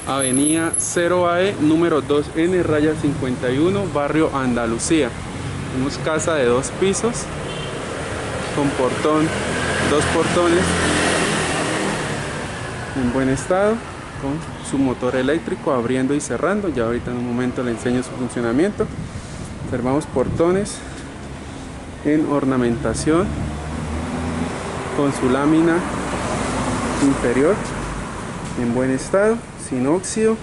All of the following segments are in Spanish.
Avenida 0AE, número 2N, raya 51, barrio Andalucía. Tenemos casa de 2 pisos, con portón, 2 portones, en buen estado, con su motor eléctrico abriendo y cerrando. Ya ahorita en un momento le enseño su funcionamiento. Observamos portones en ornamentación, con su lámina inferior en buen estado, sin óxido.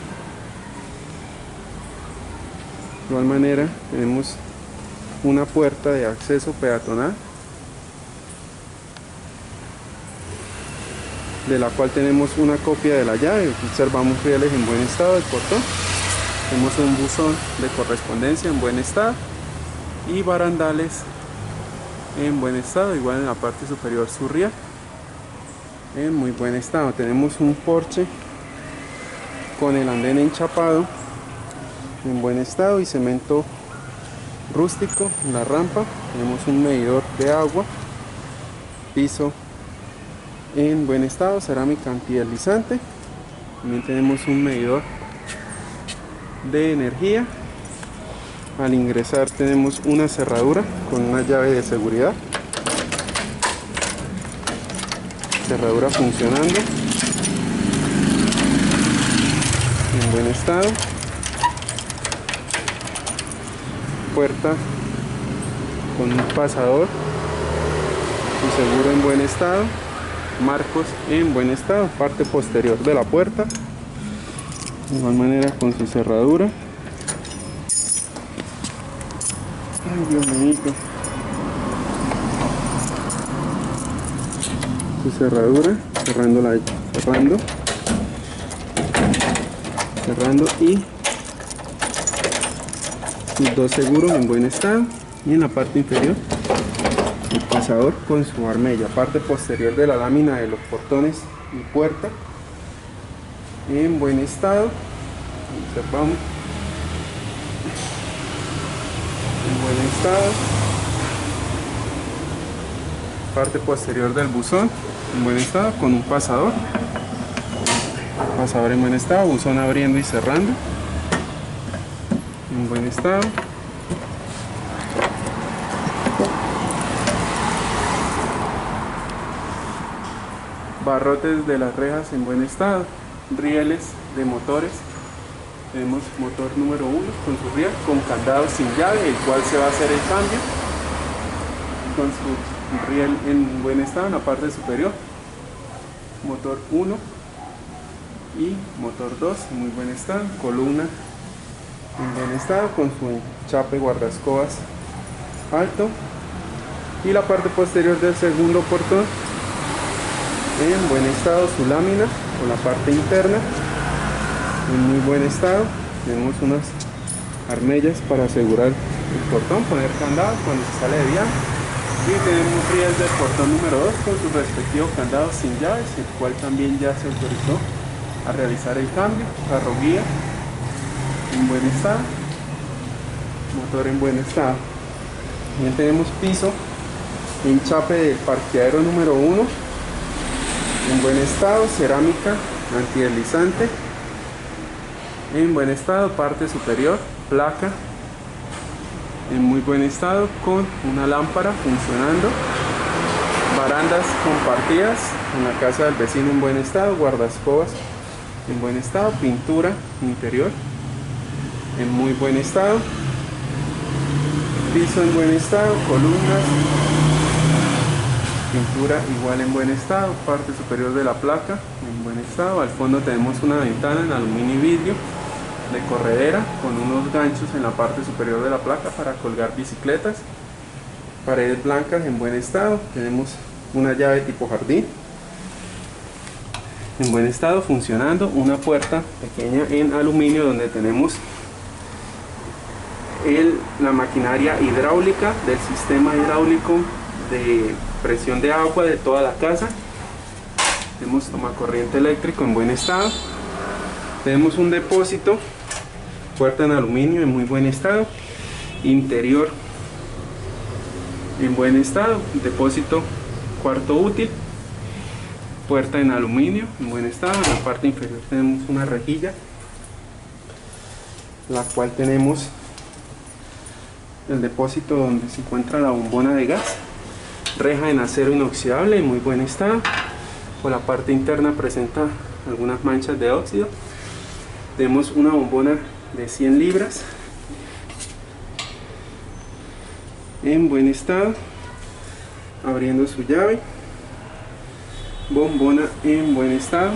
De igual manera tenemos una puerta de acceso peatonal, de la cual tenemos una copia de la llave. Observamos rieles en buen estado del portón. Tenemos un buzón de correspondencia en buen estado y barandales en buen estado, igual en la parte superior su riel en muy buen estado. Tenemos un porche con el andén enchapado en buen estado y cemento rústico en la rampa. Tenemos un medidor de agua, piso en buen estado, cerámica antideslizante. También tenemos un medidor de energía. Al ingresar tenemos una cerradura con una llave de seguridad, cerradura funcionando en buen estado, puerta con un pasador y seguro en buen estado, marcos en buen estado, parte posterior de la puerta de igual manera con su cerradura. Ay, Dios mío, su cerradura, cerrando y sus 2 seguros en buen estado, y en la parte inferior el pasador con su armella, parte posterior de la lámina de los portones y puerta en buen estado. Observamos en buen estado, parte posterior del buzón en buen estado con un pasador en buen estado, buzón abriendo y cerrando en buen estado. Barrotes de las rejas en buen estado, rieles de motores. Tenemos motor número 1 con su riel, con candado sin llave, el cual se va a hacer el cambio, con su riel en buen estado en la parte superior. Motor 1 y motor 2 en muy buen estado, columna en buen estado con su chape guardaescobas alto, y la parte posterior del segundo portón en buen estado, su lámina con la parte interna en muy buen estado. Tenemos unas arnellas para asegurar el portón, poner candado cuando se sale de viaje, y tenemos riel del portón número 2 con su respectivo candado sin llaves, el cual también ya se autorizó a realizar el cambio. Carro guía en buen estado, motor en buen estado. También tenemos piso en chape del parqueadero número 1 en buen estado, cerámica antideslizante en buen estado, parte superior, placa en muy buen estado con una lámpara funcionando, barandas compartidas en la casa del vecino en buen estado, guardaescobas en buen estado, pintura interior en muy buen estado, piso en buen estado, columnas, pintura igual en buen estado, parte superior de la placa en buen estado. Al fondo tenemos una ventana en aluminio y vidrio de corredera con unos ganchos en la parte superior de la placa para colgar bicicletas, paredes blancas en buen estado. Tenemos una llave tipo jardín en buen estado funcionando, una puerta pequeña en aluminio donde tenemos la maquinaria hidráulica del sistema hidráulico de presión de agua de toda la casa. Tenemos tomacorriente eléctrico en buen estado. Tenemos un depósito, puerta en aluminio en muy buen estado, interior en buen estado, depósito cuarto útil, puerta en aluminio en buen estado. En la parte inferior tenemos una rejilla, la cual tenemos el depósito donde se encuentra la bombona de gas. Reja en acero inoxidable en muy buen estado. Por la parte interna presenta algunas manchas de óxido. Tenemos una bombona de 100 libras en buen estado, abriendo su llave. Bombona en buen estado.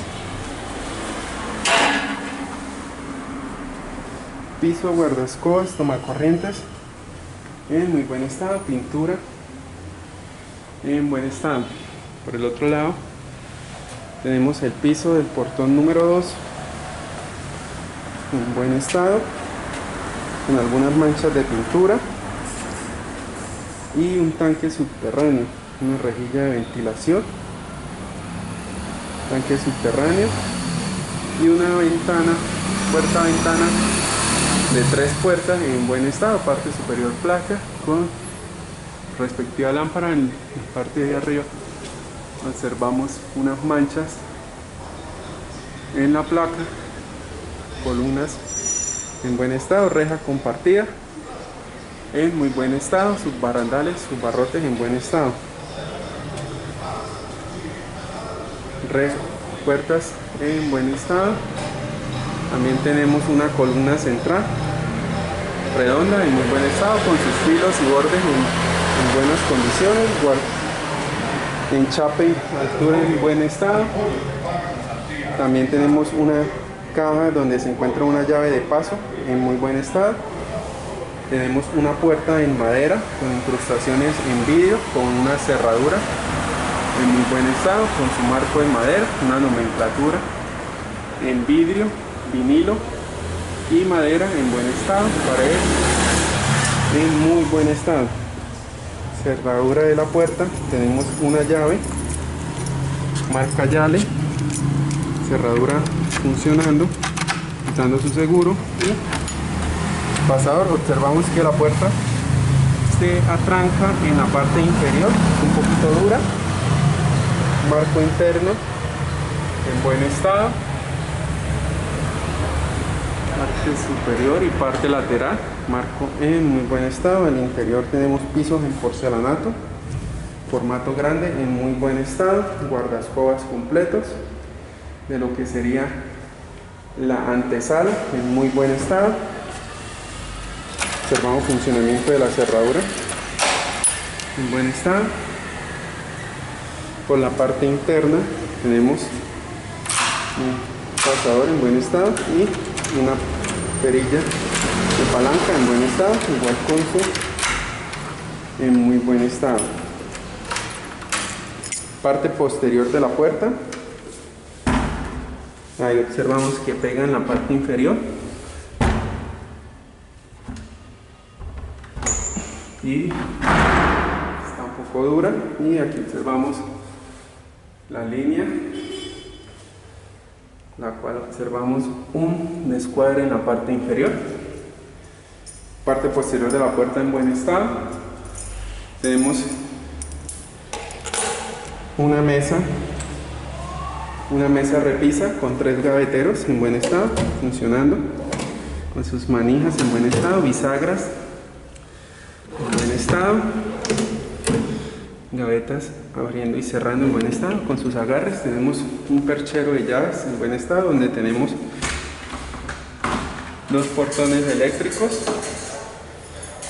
Piso, guardascobas, tomacorrientes en muy buen estado. Pintura en buen estado. Por el otro lado tenemos el piso del portón número 2 en buen estado, con algunas manchas de pintura, y un tanque subterráneo, una rejilla de ventilación, tanque subterráneo, y una ventana, puerta-ventana de 3 puertas en buen estado. Parte superior placa con respectiva lámpara. En la parte de arriba observamos unas manchas en la placa. Columnas en buen estado. Reja compartida en muy buen estado. Sus barandales, sus barrotes en buen estado. Puertas en buen estado. También tenemos una columna central redonda en muy buen estado, con sus filos y bordes en buenas condiciones. Enchape, altura en buen estado. También tenemos una caja donde se encuentra una llave de paso en muy buen estado. Tenemos una puerta en madera con incrustaciones en vidrio, con una cerradura en muy buen estado, con su marco en madera, una nomenclatura en vidrio, vinilo y madera en buen estado. Paredes en muy buen estado. Cerradura de la puerta, tenemos una llave marca Yale, cerradura funcionando, quitando su seguro, y pasador. Observamos que la puerta se atranca en la parte inferior, un poquito dura. Marco interno en buen estado, parte superior y parte lateral, marco en muy buen estado. En el interior tenemos pisos en porcelanato, formato grande en muy buen estado, guardascobas completos de lo que sería la antesala en muy buen estado. Observamos funcionamiento de la cerradura en buen estado. Por la parte interna tenemos un pasador en buen estado y una perilla de palanca en buen estado, igual con su en muy buen estado. Parte posterior de la puerta, ahí observamos que pega en la parte inferior y está un poco dura, y aquí observamos la línea, la cual observamos un descuadre en la parte inferior. Parte posterior de la puerta en buen estado. Tenemos una mesa repisa con 3 gaveteros en buen estado, funcionando, con sus manijas en buen estado, bisagras en buen estado, gavetas abriendo y cerrando en buen estado, con sus agarres. Tenemos un perchero de llaves en buen estado, donde tenemos 2 portones eléctricos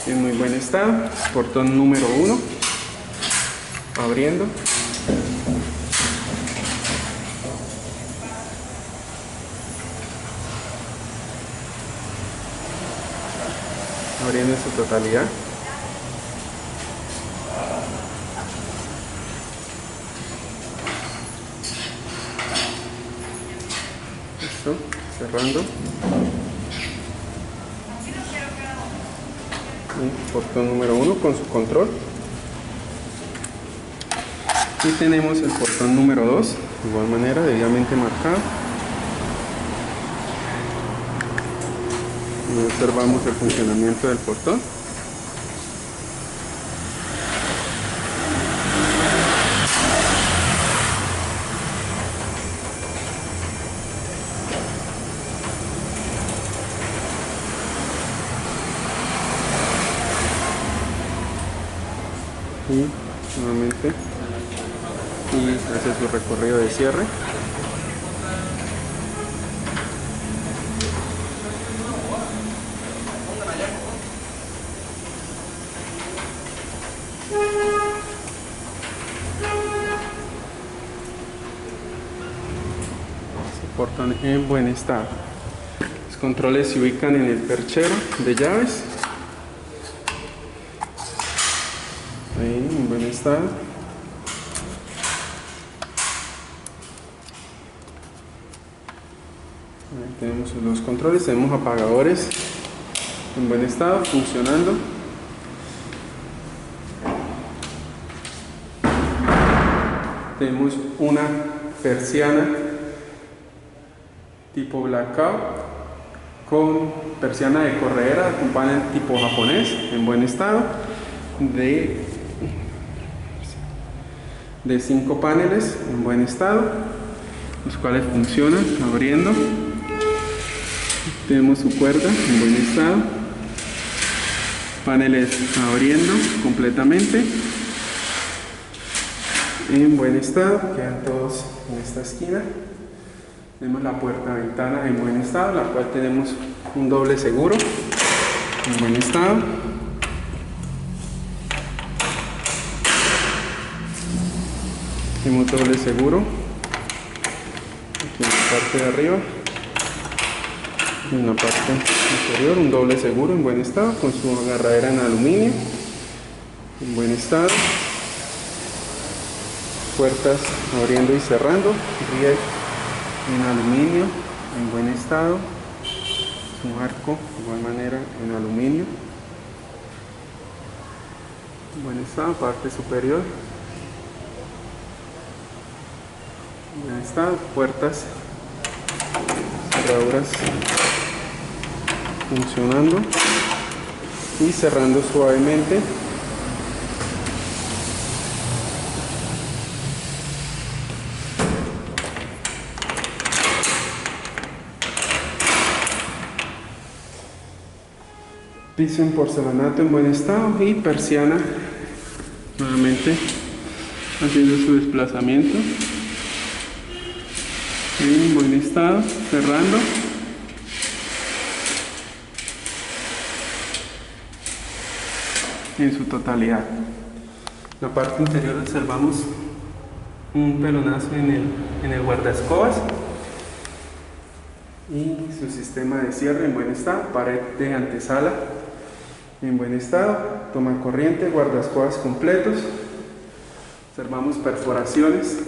en muy buen estado. Portón número 1, abriendo, en su totalidad. Listo, cerrando. Y portón número 1 con su control. Y tenemos el portón número 2, de igual manera, debidamente marcado. Y observamos el funcionamiento del portón. y nuevamente y hace su recorrido de cierre. Se portan en buen estado. Los controles se ubican en el perchero de llaves. Ahí, en buen estado. Ahí tenemos los controles, tenemos apagadores en buen estado, funcionando. Tenemos una persiana tipo blackout con persiana de corredera con panel tipo japonés en buen estado de 5 paneles en buen estado, los cuales funcionan abriendo. Tenemos su puerta en buen estado, paneles abriendo completamente en buen estado, quedan todos en esta esquina. Tenemos la puerta ventana en buen estado, la cual tenemos un doble seguro en buen estado. Tenemos doble seguro aquí en la parte de arriba, en la parte inferior un doble seguro en buen estado con su agarradera en aluminio en buen estado. Puertas abriendo y cerrando, riel en aluminio en buen estado, su arco de igual manera en aluminio en buen estado, parte superior en buen estado, puertas, cerraduras funcionando y cerrando suavemente. Piso en porcelanato en buen estado y persiana nuevamente haciendo su desplazamiento en buen estado, cerrando. En su totalidad. En la parte interior observamos un pelonazo en el guardaescobas y su sistema de cierre en buen estado, pared de antesala en buen estado, toma corriente, guardaescobas completos. Observamos perforaciones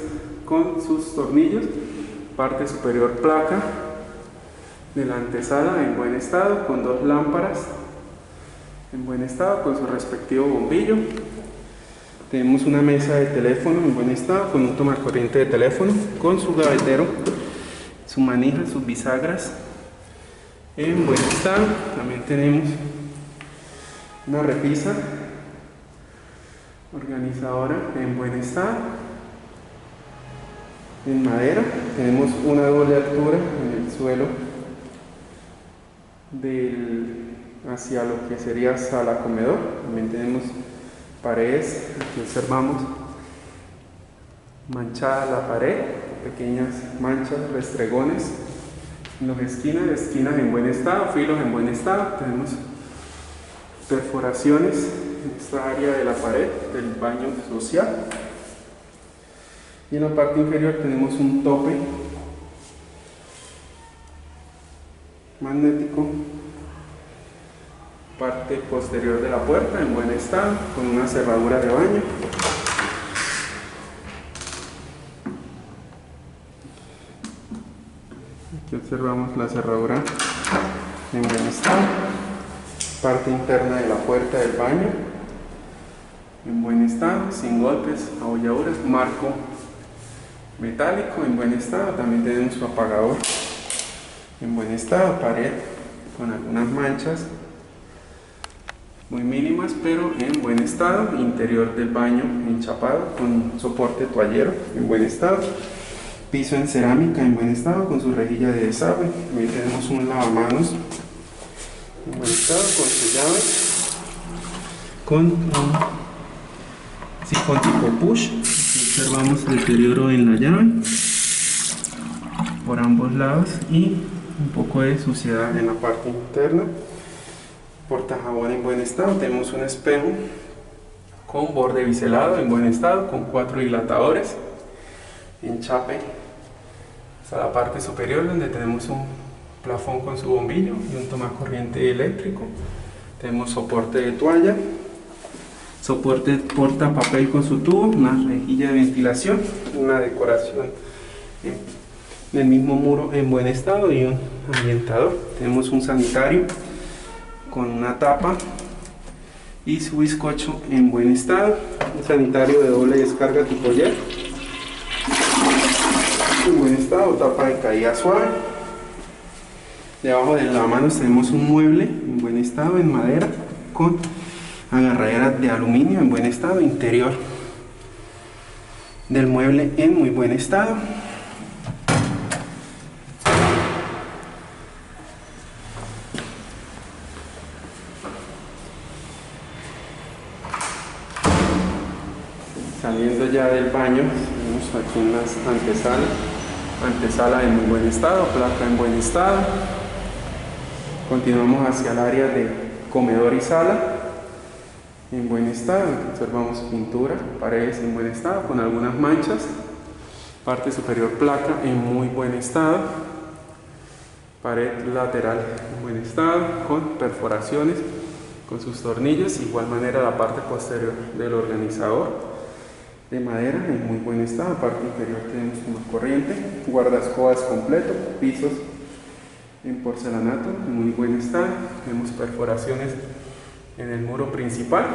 con sus tornillos, parte superior placa de la antesala en buen estado con 2 lámparas en buen estado con su respectivo bombillo. Tenemos una mesa de teléfono en buen estado con un tomacorriente de teléfono con su gavetero, su manija, sus bisagras en buen estado. También tenemos una repisa organizadora en buen estado en madera. Tenemos una doble altura en el suelo hacia lo que sería sala comedor. También tenemos paredes, aquí observamos manchada la pared, pequeñas manchas, restregones en las esquinas en buen estado, filos en buen estado. Tenemos perforaciones en esta área de la pared del baño social y en la parte inferior tenemos un tope magnético, parte posterior de la puerta en buen estado con una cerradura de baño. Aquí observamos la cerradura en buen estado, parte interna de la puerta del baño en buen estado, sin golpes, abolladuras, marco metálico en buen estado. También tenemos su apagador en buen estado, pared con algunas manchas muy mínimas pero en buen estado, interior del baño enchapado con soporte toallero en buen estado, piso en cerámica en buen estado con su rejilla de desagüe. También tenemos un lavamanos en buen estado con su llave, con un sifón tipo push. Observamos deterioro en la llave por ambos lados y un poco de suciedad en la parte interna. Portajabón en buen estado. Tenemos un espejo con borde biselado en buen estado, con 4 dilatadores, enchape hasta la parte superior, donde tenemos un plafón con su bombillo y un tomacorriente eléctrico. Tenemos soporte de toalla, soporte porta papel con su tubo, una rejilla de ventilación, una decoración en el mismo muro en buen estado y un ambientador. Tenemos un sanitario con una tapa y su bizcocho en buen estado, un sanitario de doble descarga tipo jet en buen estado, tapa de caída suave. Debajo del lavamanos tenemos un mueble en buen estado en madera con agarraderas de aluminio en buen estado, interior del mueble en muy buen estado. Saliendo ya del baño, tenemos aquí unas antesala en muy buen estado, placa en buen estado. Continuamos hacia el área de comedor y sala en buen estado. Observamos pintura, paredes en buen estado con algunas manchas, parte superior placa en muy buen estado, pared lateral en buen estado con perforaciones con sus tornillos, de igual manera la parte posterior del organizador de madera en muy buen estado. Parte inferior tenemos una corriente, guardascobas completo, pisos en porcelanato en muy buen estado. Tenemos perforaciones en el muro principal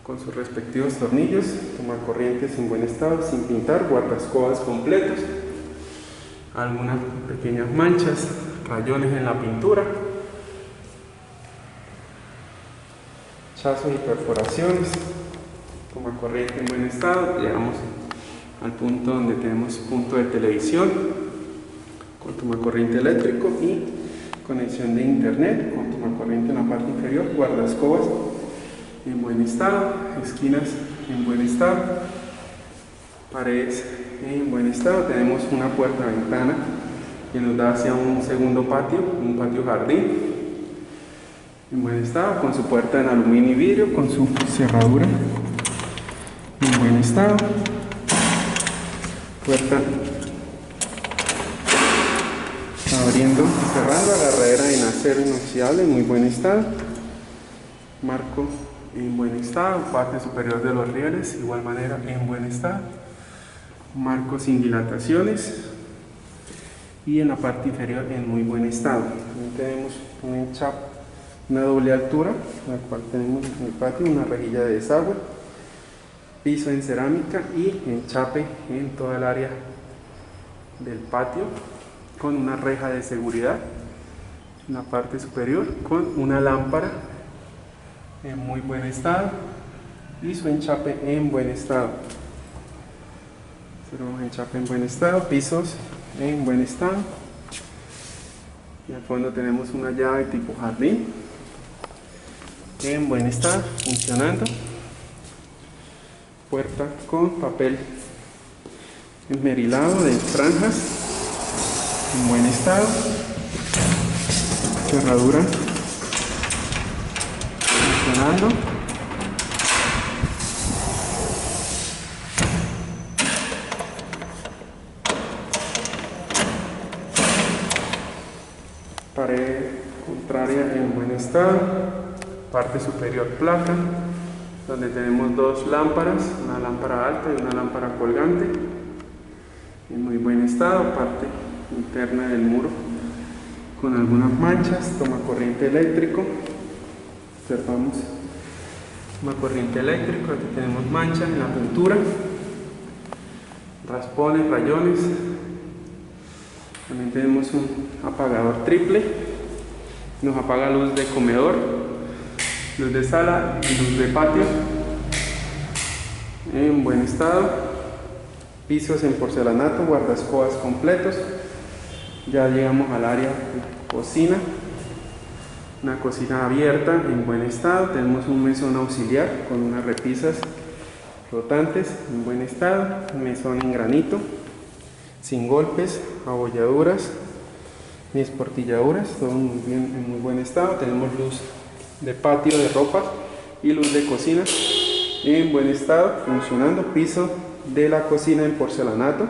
con sus respectivos tornillos, tomacorrientes en buen estado sin pintar, guardascobas completos, algunas pequeñas manchas, rayones en la pintura, chazos y perforaciones, tomacorriente en buen estado. Llegamos al punto donde tenemos punto de televisión con tomacorriente eléctrico y conexión de internet con tomacorriente en la parte inferior, guardascobas en buen estado, esquinas en buen estado, paredes en buen estado. Tenemos una puerta ventana que nos da hacia un segundo patio, un patio jardín en buen estado, con su puerta en aluminio y vidrio, con su cerradura en buen estado, puerta abriendo y cerrando, agarradera en acero inoxidable en muy buen estado, marco en buen estado, parte superior de los rieles igual manera en buen estado, marco sin dilataciones y en la parte inferior en muy buen estado. También tenemos un enchape, una doble altura, la cual tenemos en el patio, una rejilla de desagüe, piso en cerámica y enchape en toda el área del patio con una reja de seguridad en la parte superior, con una lámpara en muy buen estado y su enchape en buen estado. Tenemos enchape en buen estado, pisos en buen estado y al fondo tenemos una llave tipo jardín en buen estado, funcionando. Puerta con papel esmerilado de franjas en buen estado, cerradura funcionando, pared contraria en buen estado, parte superior placa, donde tenemos dos lámparas, una lámpara alta y una lámpara colgante en muy buen estado, parte interna del muro con algunas manchas, tomacorriente eléctrico, observamos tomacorriente eléctrico, aquí tenemos manchas en la pintura, raspones, rayones. También tenemos un apagador triple, nos apaga luz de comedor, luz de sala y luz de patio en buen estado, pisos en porcelanato, guardascobas completos. Ya llegamos al área de cocina, una cocina abierta en buen estado, tenemos un mesón auxiliar con unas repisas rotantes en buen estado, mesón en granito, sin golpes, abolladuras ni esportilladuras, todo muy bien, en muy buen estado. Tenemos luz de patio de ropa y luz de cocina en buen estado, funcionando. Piso de la cocina en porcelanato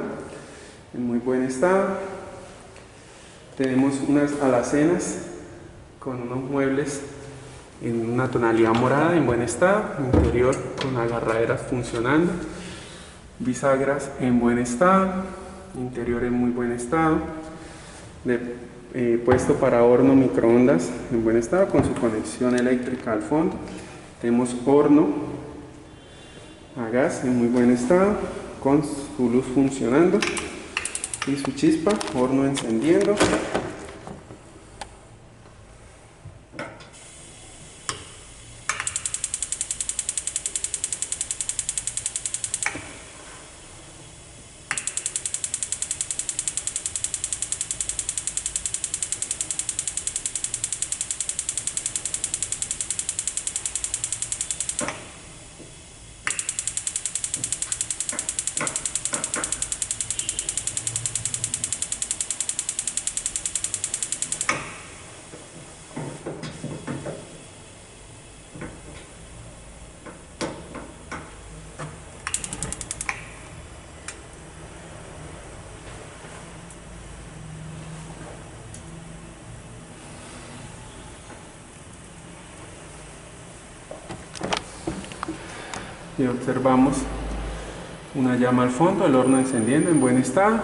en muy buen estado. Tenemos unas alacenas con unos muebles en una tonalidad morada en buen estado, interior con agarraderas funcionando, bisagras en buen estado, interior en muy buen estado, puesto para horno microondas en buen estado con su conexión eléctrica al fondo. Tenemos horno a gas en muy buen estado con su luz funcionando y su chispa, horno encendiendo. Y observamos una llama al fondo, el horno encendiendo en buen estado.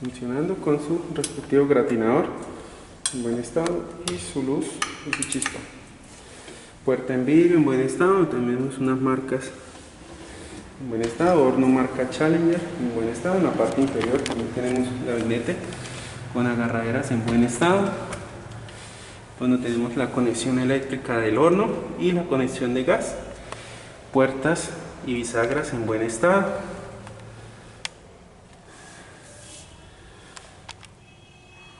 Funcionando con su respectivo gratinador en buen estado y su luz y su chispa. Puerta en vidrio en buen estado, tenemos unas marcas en buen estado, horno marca Challenger en buen estado. En la parte inferior también tenemos gabinete con agarraderas en buen estado, donde tenemos la conexión eléctrica del horno y la conexión de gas. Puertas y bisagras en buen estado.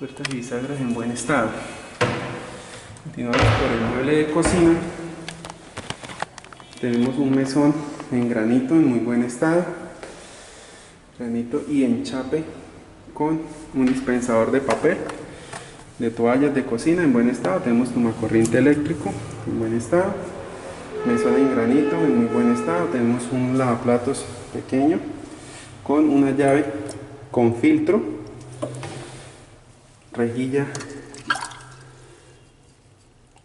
Puertas y bisagras en buen estado. Continuamos por el mueble de cocina. Tenemos un mesón en granito en muy buen estado, granito y enchape con un dispensador de papel, de toallas de cocina en buen estado. Tenemos tomacorriente eléctrico en buen estado, mesón en granito en muy buen estado. Tenemos un lavaplatos pequeño con una llave con filtro, rejilla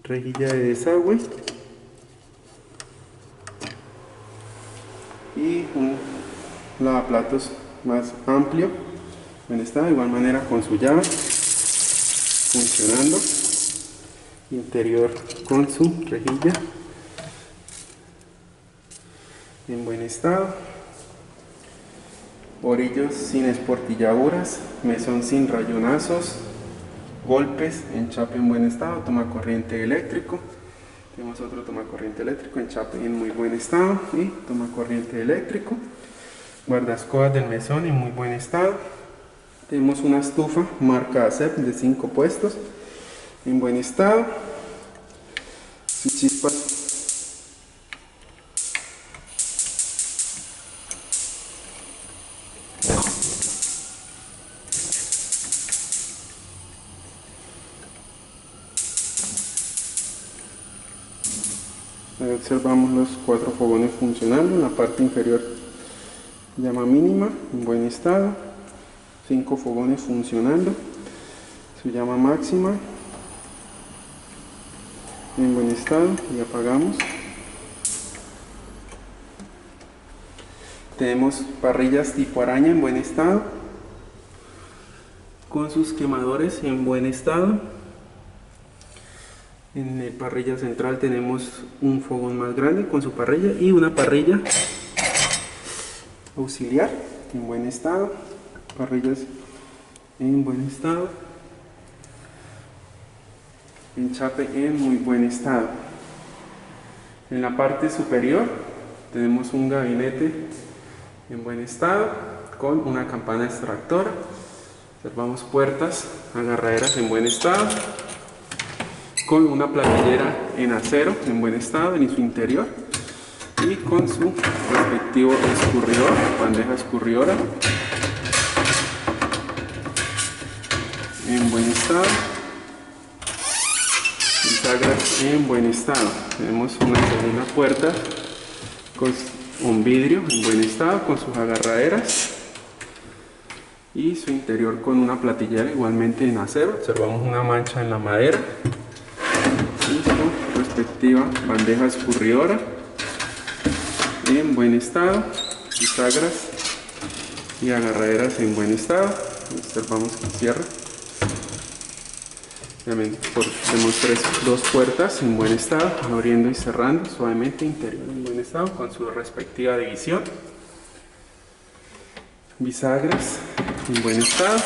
de desagüe y un lavaplatos más amplio en estado, de igual manera con su llave funcionando, interior con su rejilla en buen estado, orillos sin esportilladuras, mesón sin rayonazos, golpes, enchape en buen estado, tomacorriente eléctrico. Tenemos otro tomacorriente eléctrico, enchape en muy buen estado y tomacorriente eléctrico. Guardascobas del mesón en muy buen estado. Tenemos una estufa marca ASEP de 5 puestos en buen estado. Sus chispas Ahí observamos los 4 fogones funcionando. En la parte inferior, llama mínima en buen estado, 5 fogones funcionando, su llama máxima en buen estado y apagamos. Tenemos parrillas tipo araña en buen estado, con sus quemadores en buen estado. En la parrilla central tenemos un fogón más grande con su parrilla y una parrilla auxiliar en buen estado. Parrillas en buen estado. Enchape en muy buen estado. En la parte superior tenemos un gabinete en buen estado, con una campana extractora. Observamos puertas agarraderas en buen estado, con una platillera en acero en buen estado en su interior y con su respectivo escurridor, bandeja escurridora en buen estado, bisagras en buen estado. Tenemos una segunda puerta con un vidrio en buen estado con sus agarraderas y su interior con una platillera igualmente en acero. Observamos una mancha en la madera y su respectiva bandeja escurridora en buen estado, bisagras y agarraderas en buen estado. Observamos que cierra. Tenemos dos puertas en buen estado, abriendo y cerrando suavemente, interior en buen estado con su respectiva división. Bisagras en buen estado.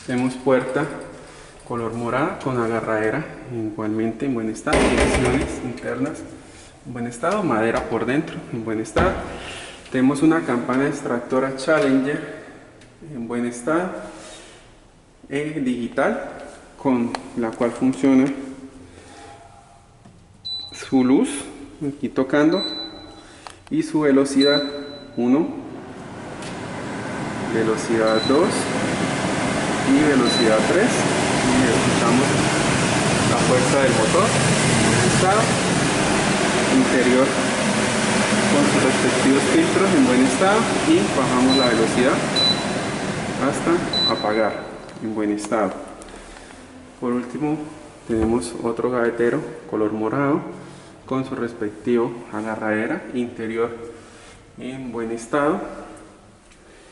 Tenemos puerta color morada con agarradera igualmente en buen estado, divisiones internas en buen estado, madera por dentro en buen estado. Tenemos una campana extractora Challenger en buen estado, digital, con la cual funciona su luz aquí tocando y su velocidad 1, velocidad 2 y velocidad 3, y escuchamos la fuerza del motor en buen estado, interior con sus respectivos filtros en buen estado, y bajamos la velocidad hasta apagar en buen estado. Por último tenemos otro gavetero color morado con su respectivo agarradera, interior en buen estado.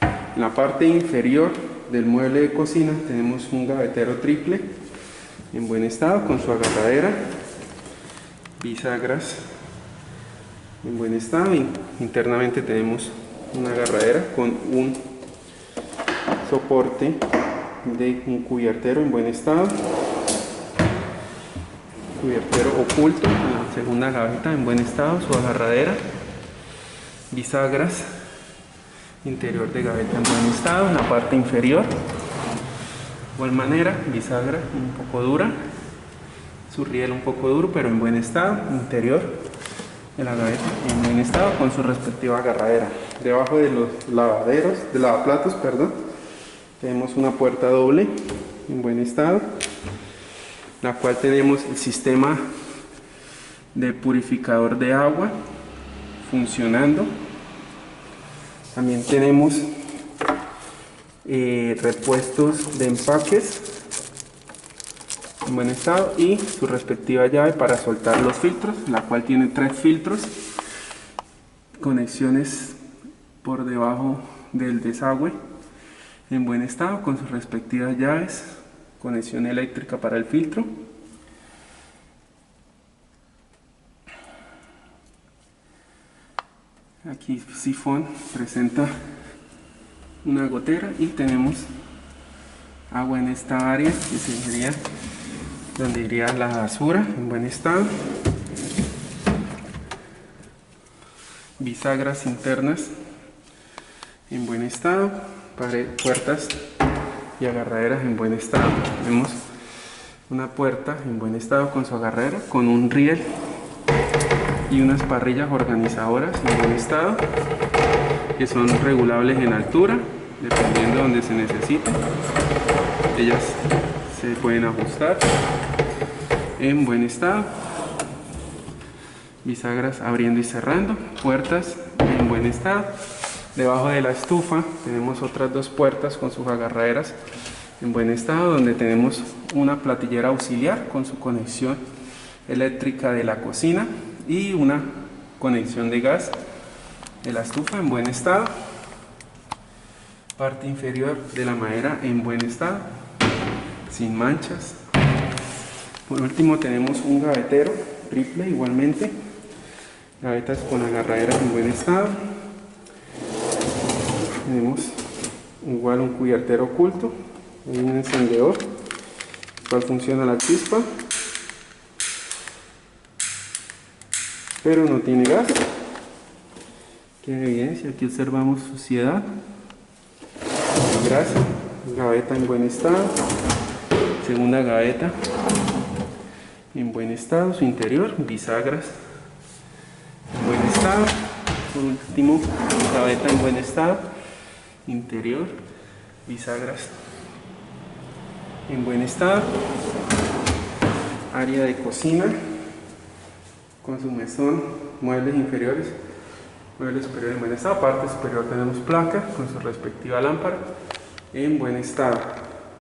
En la parte inferior del mueble de cocina tenemos un gavetero triple en buen estado con su agarradera, bisagras en buen estado, y internamente tenemos una agarradera con un soporte de un cubiertero en buen estado, cubiertero oculto en la segunda gaveta en buen estado, su agarradera, bisagras, interior de gaveta en buen estado. En la parte inferior de igual manera, bisagra un poco dura, su riel un poco duro pero en buen estado, interior de la gaveta en buen estado con su respectiva agarradera. Debajo de los lavaplatos, tenemos una puerta doble en buen estado, la cual tenemos el sistema de purificador de agua funcionando. También tenemos repuestos de empaques en buen estado y su respectiva llave para soltar los filtros, la cual tiene 3 filtros, conexiones por debajo del desagüe en buen estado con sus respectivas llaves, conexión eléctrica para el filtro. Aquí sifón presenta una gotera y tenemos agua en esta área que sería donde iría la basura en buen estado. Bisagras internas en buen estado, puertas y agarraderas en buen estado. Tenemos una puerta en buen estado con su agarradera, con un riel y unas parrillas organizadoras en buen estado que son regulables en altura dependiendo de donde se necesite. Ellas se pueden ajustar en buen estado. Bisagras abriendo y cerrando, puertas en buen estado. Debajo de la estufa tenemos otras 2 puertas con sus agarraderas en buen estado, donde tenemos una platillera auxiliar con su conexión eléctrica de la cocina y una conexión de gas de la estufa en buen estado. Parte inferior de la madera en buen estado, sin manchas. Por último tenemos un gavetero triple igualmente, gavetas con agarraderas en buen estado. Tenemos igual un cubiertero oculto, hay un encendedor, el cual funciona la chispa, pero no tiene gas. Queda evidencia, aquí observamos suciedad, grasa, gaveta en buen estado, segunda gaveta en buen estado, su interior, bisagras en buen estado, por último gaveta en buen estado, interior, bisagras en buen estado, área de cocina con su mesón, muebles inferiores, muebles superiores en buen estado, parte superior tenemos placa con su respectiva lámpara en buen estado.